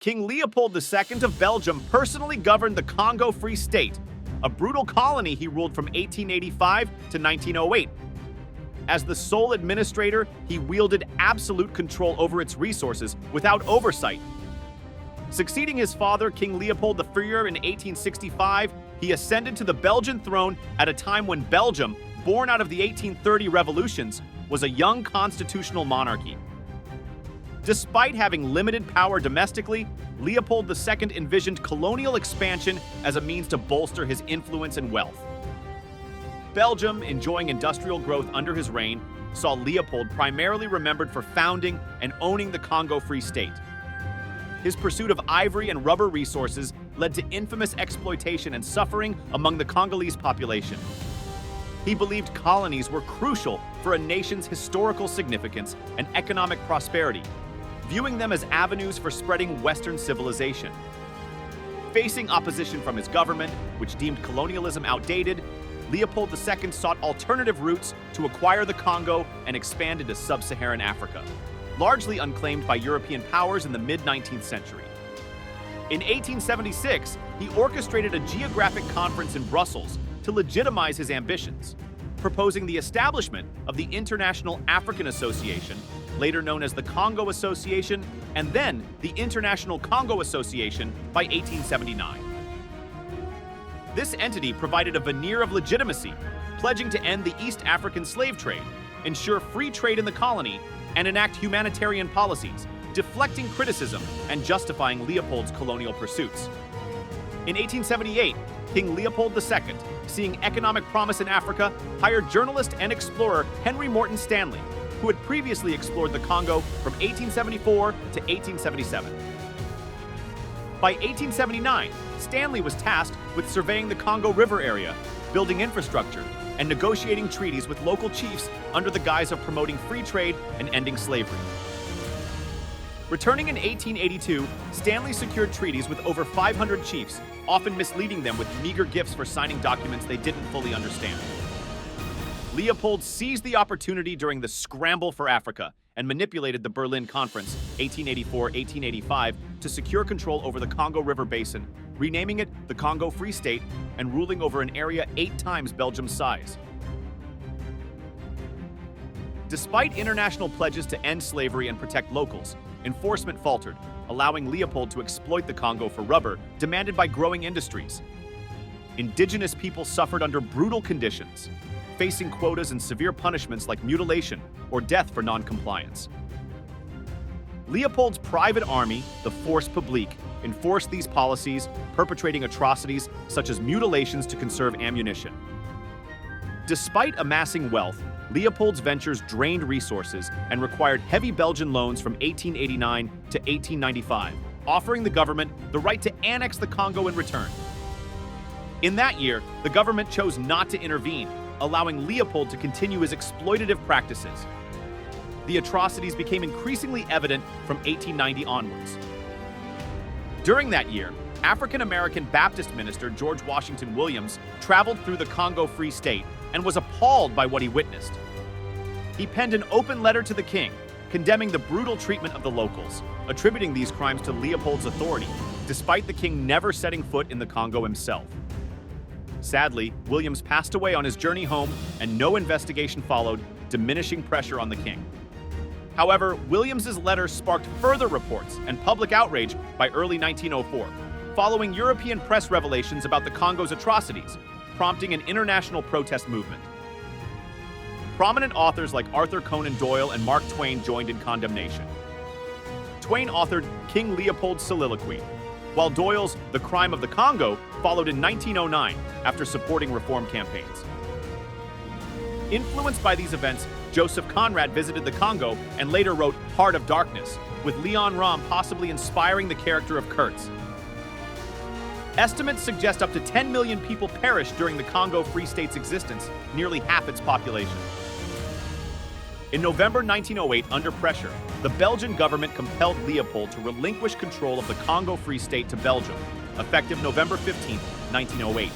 King Leopold II of Belgium personally governed the Congo Free State, a brutal colony he ruled from 1885 to 1908. As the sole administrator, he wielded absolute control over its resources without oversight. Succeeding his father, King Leopold III, in 1865, he ascended to the Belgian throne at a time when Belgium, born out of the 1830 revolutions, was a young constitutional monarchy. Despite having limited power domestically, Leopold II envisioned colonial expansion as a means to bolster his influence and wealth. Belgium, enjoying industrial growth under his reign, saw Leopold primarily remembered for founding and owning the Congo Free State. His pursuit of ivory and rubber resources led to infamous exploitation and suffering among the Congolese population. He believed colonies were crucial for a nation's historical significance and economic prosperity, viewing them as avenues for spreading Western civilization. Facing opposition from his government, which deemed colonialism outdated, Leopold II sought alternative routes to acquire the Congo and expand into sub-Saharan Africa, largely unclaimed by European powers in the mid-19th century. In 1876, he orchestrated a geographic conference in Brussels to legitimize his ambitions, proposing the establishment of the International African Association, later known as the Congo Association, and then the International Congo Association by 1879. This entity provided a veneer of legitimacy, pledging to end the East African slave trade, ensure free trade in the colony, and enact humanitarian policies, deflecting criticism and justifying Leopold's colonial pursuits. In 1878, King Leopold II, seeing economic promise in Africa, hired journalist and explorer Henry Morton Stanley, who had previously explored the Congo from 1874 to 1877. By 1879, Stanley was tasked with surveying the Congo River area, building infrastructure, and negotiating treaties with local chiefs under the guise of promoting free trade and ending slavery. Returning in 1882, Stanley secured treaties with over 500 chiefs, often misleading them with meager gifts for signing documents they didn't fully understand. Leopold seized the opportunity during the scramble for Africa and manipulated the Berlin Conference, 1884-1885, to secure control over the Congo River Basin, renaming it the Congo Free State and ruling over an area 8 times Belgium's size. Despite international pledges to end slavery and protect locals, enforcement faltered, allowing Leopold to exploit the Congo for rubber demanded by growing industries. Indigenous people suffered under brutal conditions, facing quotas and severe punishments like mutilation or death for non-compliance. Leopold's private army, the Force Publique, enforced these policies, perpetrating atrocities such as mutilations to conserve ammunition. Despite amassing wealth, Leopold's ventures drained resources and required heavy Belgian loans from 1889 to 1895, offering the government the right to annex the Congo in return. In that year, the government chose not to intervene, allowing Leopold to continue his exploitative practices. The atrocities became increasingly evident from 1890 onwards. During that year, African-American Baptist minister George Washington Williams traveled through the Congo Free State and was appalled by what he witnessed. He penned an open letter to the king, condemning the brutal treatment of the locals, attributing these crimes to Leopold's authority, despite the king never setting foot in the Congo himself. Sadly, Williams passed away on his journey home, and no investigation followed, diminishing pressure on the king. However, Williams's letter sparked further reports and public outrage by early 1904, following European press revelations about the Congo's atrocities, prompting an international protest movement. Prominent authors like Arthur Conan Doyle and Mark Twain joined in condemnation. Twain authored King Leopold's Soliloquy, while Doyle's The Crime of the Congo followed in 1909 after supporting reform campaigns. Influenced by these events, Joseph Conrad visited the Congo and later wrote Heart of Darkness, with Leon Rom possibly inspiring the character of Kurtz. Estimates suggest up to 10 million people perished during the Congo Free State's existence, nearly half its population. In November 1908, under pressure, the Belgian government compelled Leopold to relinquish control of the Congo Free State to Belgium, effective November 15, 1908.